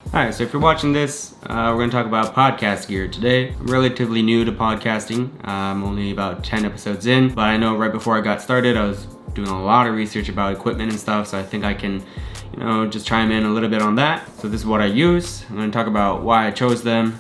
Alright, so if you're watching this, we're going to talk about podcast gear today. I'm relatively new to podcasting. I'm only about 10 episodes in, but I know right before I got started, I was doing a lot of research about equipment and stuff, so I think I can, just chime in a little bit on that. So this is what I use. I'm going to talk about why I chose them,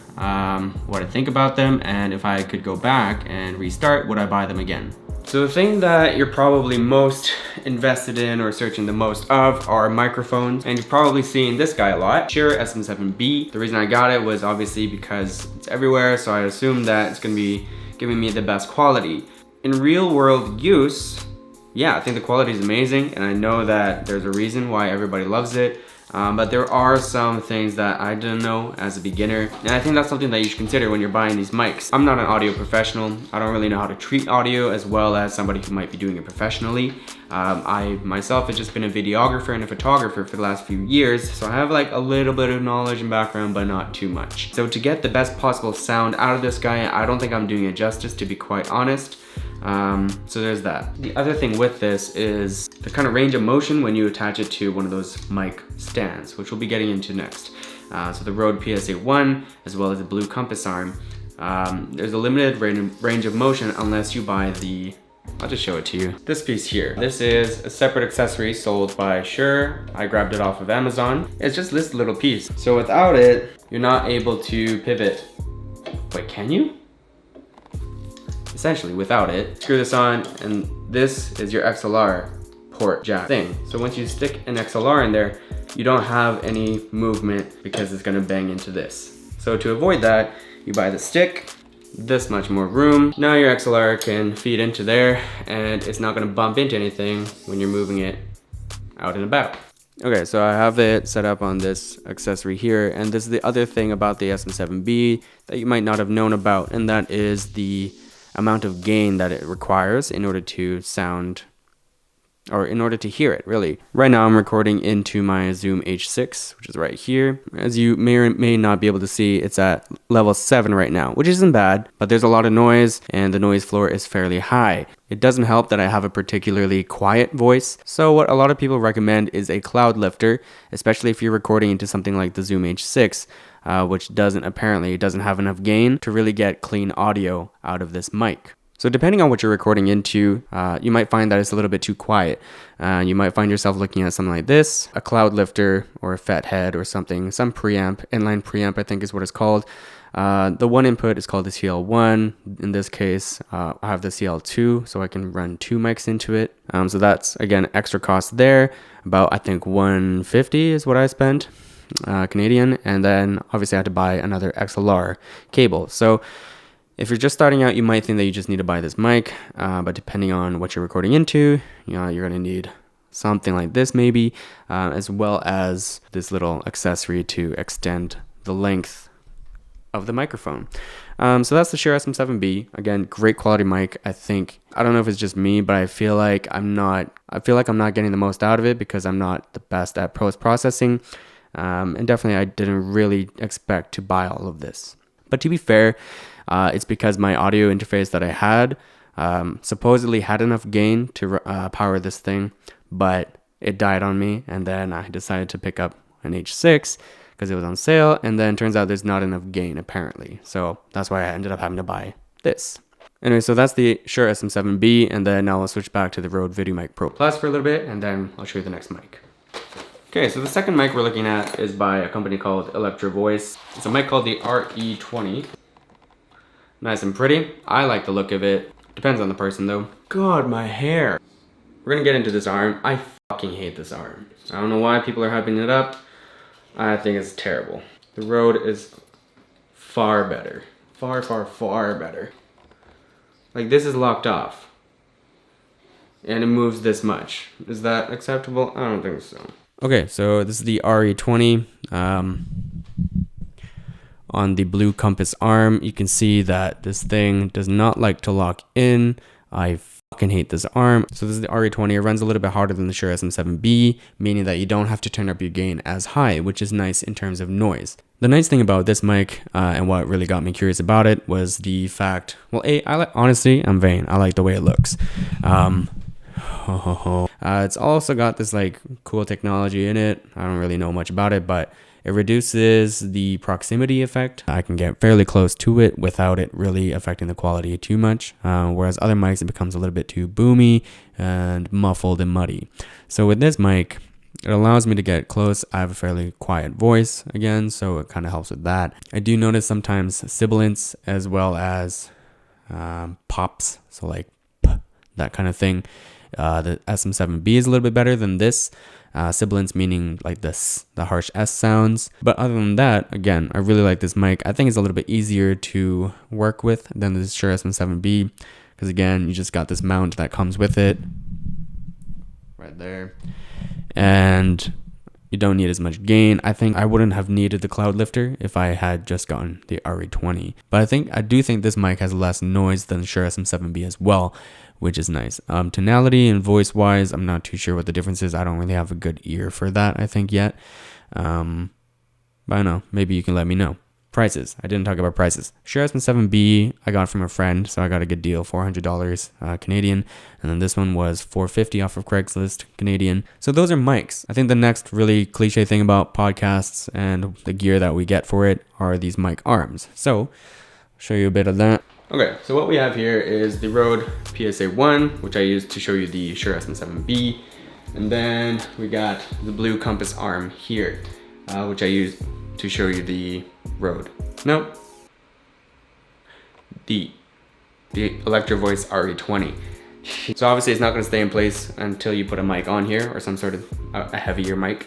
what I think about them, and if I could go back and restart, would I buy them again? So the thing that you're probably most invested in or searching the most of are microphones, and you've probably seen this guy a lot, Shure SM7B. The reason I got it was obviously because it's everywhere, so I assumed that it's gonna be giving me the best quality. In real world use, yeah, I think the quality is amazing, and I know that there's a reason why everybody loves it. But there are some things that I didn't know as a beginner, and I think that's something that you should consider when you're buying these mics. I'm not an audio professional. I don't really know how to treat audio as well as somebody who might be doing it professionally. I myself have just been a videographer and a photographer for the last few years, so I have like a little bit of knowledge and background, but not too much. So to get the best possible sound out of this guy, I don't think I'm doing it justice, to be quite honest. So there's that. The other thing with this is the kind of range of motion when you attach it to one of those mic stands, which we'll be getting into next. So the Rode PSA-1 as well as the Blue Compass arm, there's a limited range of motion unless you buy the, I'll just show it to you, this piece here. This is a separate accessory sold by Shure. I grabbed it off of Amazon. It's just this little piece. So without it, you're not able to pivot. Wait, can you? Essentially, without it, screw this on, and this is your XLR port jack thing. So once you stick an XLR in there, you don't have any movement because it's gonna bang into this. So to avoid that, you buy the stick, this much more room. Now your XLR can feed into there, and it's not gonna bump into anything when you're moving it out and about. Okay, so I have it set up on this accessory here, and this is the other thing about the SM7B that you might not have known about, and that is the amount of gain that it requires in order to sound, or in order to hear it, really. Right now I'm recording into my Zoom H6, which is right here. As you may or may not be able to see, it's at level 7 right now, which isn't bad, but there's a lot of noise and the noise floor is fairly high. It doesn't help that I have a particularly quiet voice, so what a lot of people recommend is a cloud lifter, especially if you're recording into something like the Zoom H6, which doesn't have enough gain to really get clean audio out of this mic. So depending on what you're recording into, you might find that it's a little bit too quiet. You might find yourself looking at something like this, a cloud lifter or a FET head or something, some preamp, inline preamp I think is what it's called. The one input is called the CL1. In this case, I have the CL2, so I can run 2 mics into it. So that's, again, extra cost there. About, I think, $150 is what I spent. Canadian, and then obviously I had to buy another XLR cable. So if you're just starting out, you might think that you just need to buy this mic, but depending on what you're recording into, you're gonna need something like this maybe, as well as this little accessory to extend the length of the microphone. So that's the Shure SM7B. Again, great quality mic. I don't know if it's just me, but I feel like I'm not getting the most out of it because I'm not the best at post-processing. And definitely I didn't really expect to buy all of this. But to be fair, it's because my audio interface that I had supposedly had enough gain to power this thing, but it died on me, and then I decided to pick up an H6 because it was on sale, and then turns out there's not enough gain apparently. So that's why I ended up having to buy this. Anyway, so that's the Shure SM7B, and then now I'll switch back to the Rode VideoMic Pro Plus for a little bit, and then I'll show you the next mic. Okay, so the second mic we're looking at is by a company called Electro Voice. It's a mic called the RE20. Nice and pretty. I like the look of it. Depends on the person though. God, my hair. We're gonna get into this arm. I fucking hate this arm. I don't know why people are hyping it up. I think it's terrible. The Rode is far better. Far, far, far better. Like, this is locked off. And it moves this much. Is that acceptable? I don't think so. Okay, so this is the RE20. On the Blue Compass arm, you can see that this thing does not like to lock in. I fucking hate this arm. So this is the RE20. It runs a little bit harder than the Shure SM7B, meaning that you don't have to turn up your gain as high, which is nice in terms of noise. The nice thing about this mic, and what really got me curious about it, was the fact, well, honestly, I'm vain. I like the way it looks. It's also got this like cool technology in it. I don't really know much about it, but It reduces the proximity effect. I can get fairly close to it without it really affecting the quality too much. Whereas other mics, it becomes a little bit too boomy and muffled and muddy. So with this mic, it allows me to get close. I have a fairly quiet voice again, so it kind of helps with that. I do notice sometimes sibilants as well as pops, so like p, that kind of thing. The SM7B is a little bit better than this. Sibilants meaning like this, the harsh S sounds. But other than that, again, I really like this mic. I think it's a little bit easier to work with than the Shure SM7B, because again, you just got this mount that comes with it right there, and you don't need as much gain. I think I wouldn't have needed the cloud lifter if I had just gotten the RE20. But I do think this mic has less noise than the Shure SM7B as well, which is nice. Tonality and voice wise, I'm not too sure what the difference is. I don't really have a good ear for that, I think, yet. But I don't know, maybe you can let me know. Prices, I didn't talk about prices. Shure SM7B I got from a friend, so I got a good deal, $400 Canadian, and then this one was $450 off of Craigslist Canadian. So those are mics. I think the next really cliche thing about podcasts and the gear that we get for it are these mic arms. So I'll show you a bit of that. Okay, so what we have here is the Rode PSA-1, which I used to show you the Shure SM7B, and then we got the blue compass arm here, which I used to show you the Rode. Nope. The Electro Voice RE20. So obviously it's not going to stay in place until you put a mic on here or some sort of a heavier mic.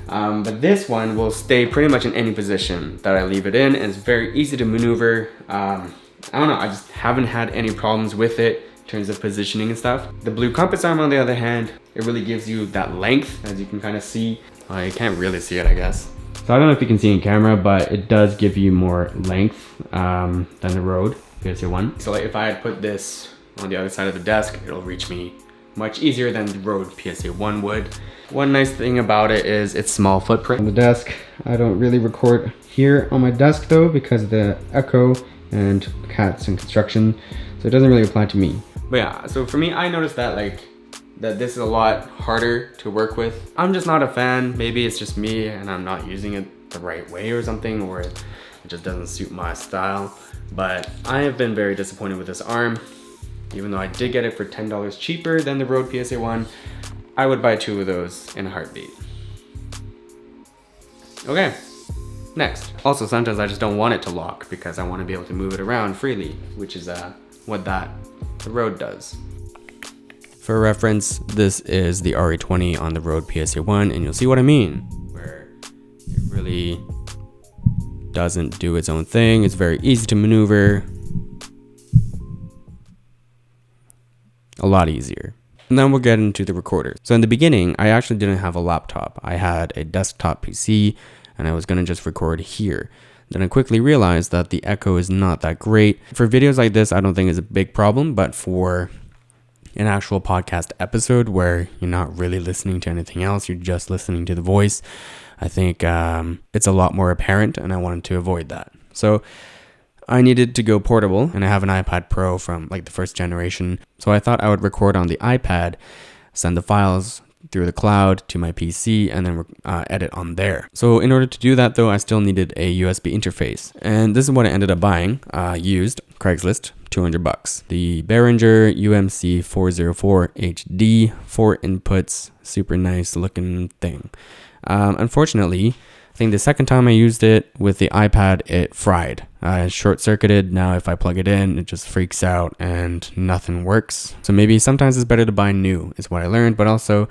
But this one will stay pretty much in any position that I leave it in, and it's very easy to maneuver. I don't know, I just haven't had any problems with it in terms of positioning and stuff. The blue compass arm, on the other hand, it really gives you that length, as you can kind of see. You can't really see it, I guess. So I don't know if you can see in camera, but it does give you more length than the Rode PSA-1. So like if I had put this on the other side of the desk, it'll reach me much easier than the Rode PSA-1 would. One nice thing about it is its small footprint. On the desk, I don't really record here on my desk though, because of the echo and cats and construction, so it doesn't really apply to me. But yeah, so for me, I noticed that that this is a lot harder to work with. I'm just not a fan. Maybe it's just me and I'm not using it the right way or something, or it just doesn't suit my style. But I have been very disappointed with this arm. Even though I did get it for $10 cheaper than the Rode PSA-1, I would buy 2 of those in a heartbeat. Okay, next. Also, sometimes I just don't want it to lock because I want to be able to move it around freely, which is what the Rode does. For reference, this is the RE20 on the Rode PSA-1, and you'll see what I mean, where it really doesn't do its own thing. It's very easy to maneuver. A lot easier. And then we'll get into the recorder. So in the beginning, I actually didn't have a laptop. I had a desktop PC, and I was going to just record here. Then I quickly realized that the echo is not that great. For videos like this, I don't think it's a big problem, but for an actual podcast episode where you're not really listening to anything else, you're just listening to the voice, I think it's a lot more apparent, and I wanted to avoid that. So I needed to go portable, and I have an iPad Pro from like the first generation. So I thought I would record on the iPad, send the files through the cloud to my PC, and then edit on there. So in order to do that though, I still needed a USB interface. And this is what I ended up buying, used, Craigslist, $200. The Behringer UMC 404 HD, 4 inputs, super nice looking thing. Unfortunately, I think the second time I used it with the iPad, it fried. Short-circuited. Now if I plug it in, it just freaks out and nothing works. So maybe sometimes it's better to buy new, is what I learned, but also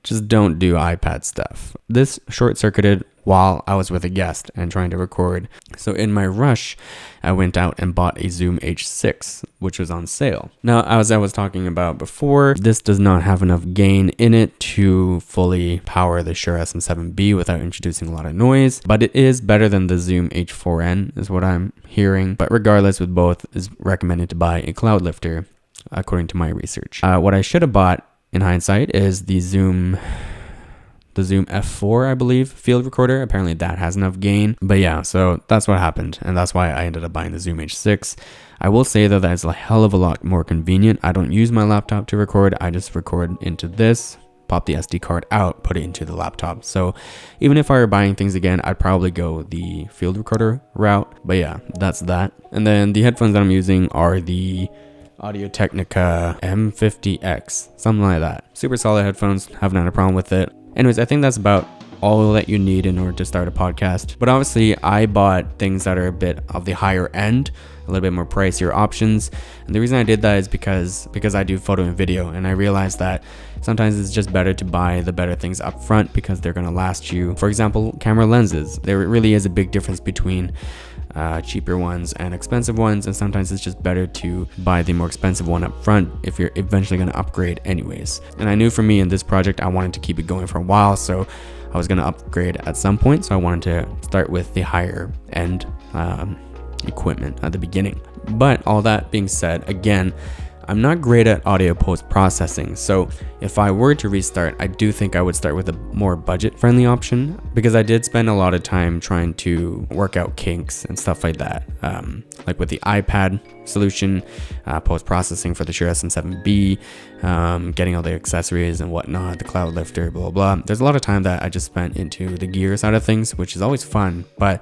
just don't do iPad stuff. This short-circuited while I was with a guest and trying to record. So in my rush, I went out and bought a Zoom H6, which was on sale. Now, as I was talking about before, this does not have enough gain in it to fully power the Shure SM7B without introducing a lot of noise, but it is better than the Zoom H4n is what I'm hearing. But regardless, with both, is recommended to buy a cloud lifter, according to my research. What I should have bought in hindsight is the Zoom F4, I believe, field recorder. Apparently that has enough gain. But yeah, so that's what happened. And that's why I ended up buying the Zoom H6. I will say though, that it's a hell of a lot more convenient. I don't use my laptop to record. I just record into this pop the SD card out, put it into the laptop. So even if I were buying things again, I'd probably go the field recorder route. But yeah, that's that. And then the headphones that I'm using are the Audio-Technica M50X, something like that. Super solid headphones, haven't had a problem with it. Anyways, I think that's about all that you need in order to start a podcast. But obviously I bought things that are a bit of the higher end, a little bit more pricier options. And the reason I did that is because I do photo and video, and I realized that sometimes it's just better to buy the better things up front because they're going to last you. For example, camera lenses. There really is a big difference between cheaper ones and expensive ones, and sometimes it's just better to buy the more expensive one up front if you're eventually going to upgrade anyways. And I knew for me in this project I wanted to keep it going for a while, so I was going to upgrade at some point, so I wanted to start with the higher end equipment at the beginning. But all that being said, again, I'm not great at audio post-processing, so if I were to restart, I do think I would start with a more budget-friendly option, because I did spend a lot of time trying to work out kinks and stuff like that, like with the iPad solution, post-processing for the Shure SM7B, getting all the accessories and whatnot, the cloud lifter, blah, blah, blah. There's a lot of time that I just spent into the gear side of things, which is always fun, but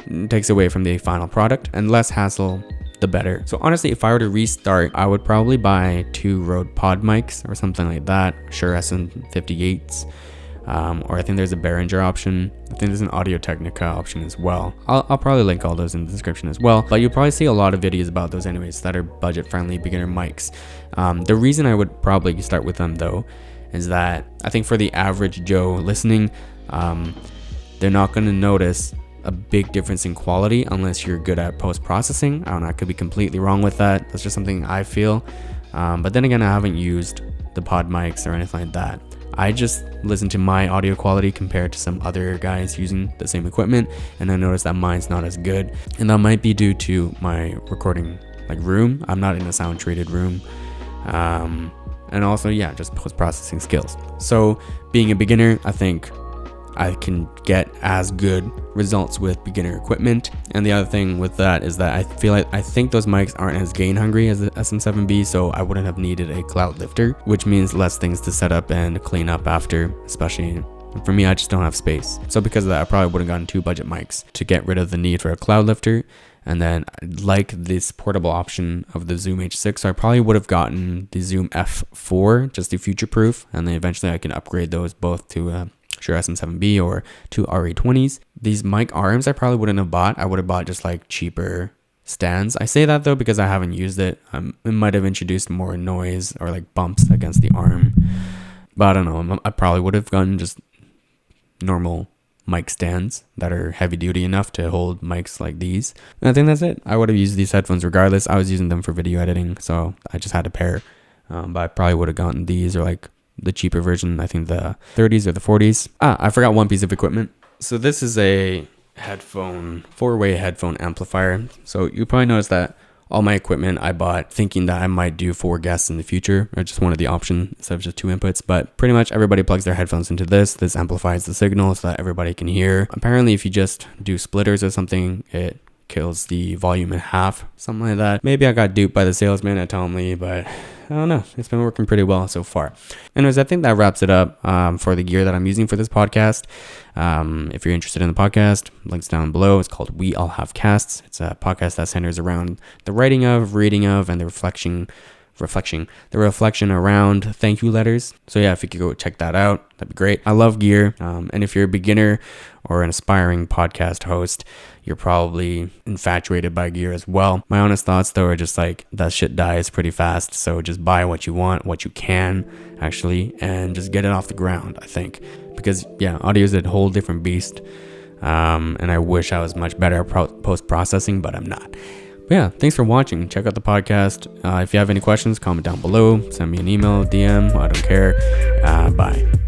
it takes away from the final product, and less hassle, the better. So honestly, if I were to restart, I would probably buy 2 Rode pod mics or something like that, Shure SM58s, or I think there's a Behringer option. I think there's an Audio-Technica option as well. I'll probably link all those in the description as well, but you'll probably see a lot of videos about those anyways that are budget-friendly beginner mics. The reason I would probably start with them though is that I think for the average Joe listening, they're not going to notice a big difference in quality unless you're good at post-processing. I don't know, I could be completely wrong with that. That's just something I feel. But then again, I haven't used the pod mics or anything like that. I just listen to my audio quality compared to some other guys using the same equipment, and I noticed that mine's not as good. And that might be due to my recording room. I'm not in a sound treated room. And also, yeah, just post-processing skills. So being a beginner, I think I can get as good results with beginner equipment. And the other thing with that is that I think those mics aren't as gain hungry as the SM7B, so I wouldn't have needed a cloud lifter, which means less things to set up and clean up after, especially for me, I just don't have space. So because of that, I probably would have gotten 2 budget mics to get rid of the need for a cloud lifter. And then I like this portable option of the Zoom H6, so I probably would have gotten the Zoom F4 just to future proof, and then eventually I can upgrade those both to Shure SM7B or 2 RE20s. These mic arms I probably wouldn't have bought. I would have bought just cheaper stands. I say that though because I haven't used it. It might have introduced more noise or bumps against the arm. But I don't know. I probably would have gotten just normal mic stands that are heavy duty enough to hold mics like these. And I think that's it. I would have used these headphones regardless. I was using them for video editing, so I just had a pair. But I probably would have gotten these or the cheaper version, I think the 30s or the 40s. I forgot one piece of equipment. So this is a headphone, 4-way headphone amplifier. So you probably noticed that all my equipment I bought thinking that I might do 4 guests in the future, or just one of the options instead of just 2 inputs. But pretty much everybody plugs their headphones into this. This amplifies the signal so that everybody can hear. Apparently if you just do splitters or something, it kills the volume in half, something like that. Maybe I got duped by the salesman at Tomley, but I don't know. It's been working pretty well so far. Anyways, I think that wraps it up for the gear that I'm using for this podcast. If you're interested in the podcast, links down below. It's called We All Have Casts. It's a podcast that centers around the writing of, reading of, and the reflection around thank you letters. So yeah, if you could go check that out, that'd be great. I love gear. And if you're a beginner or an aspiring podcast host, you're probably infatuated by gear as well. My honest thoughts though are just that shit dies pretty fast. So just buy what you want, what you can actually, and just get it off the ground, I think. Because yeah, audio is a whole different beast. And I wish I was much better at post-processing, but I'm not. But yeah, thanks for watching. Check out the podcast. If you have any questions, comment down below. Send me an email, DM. I don't care. Bye.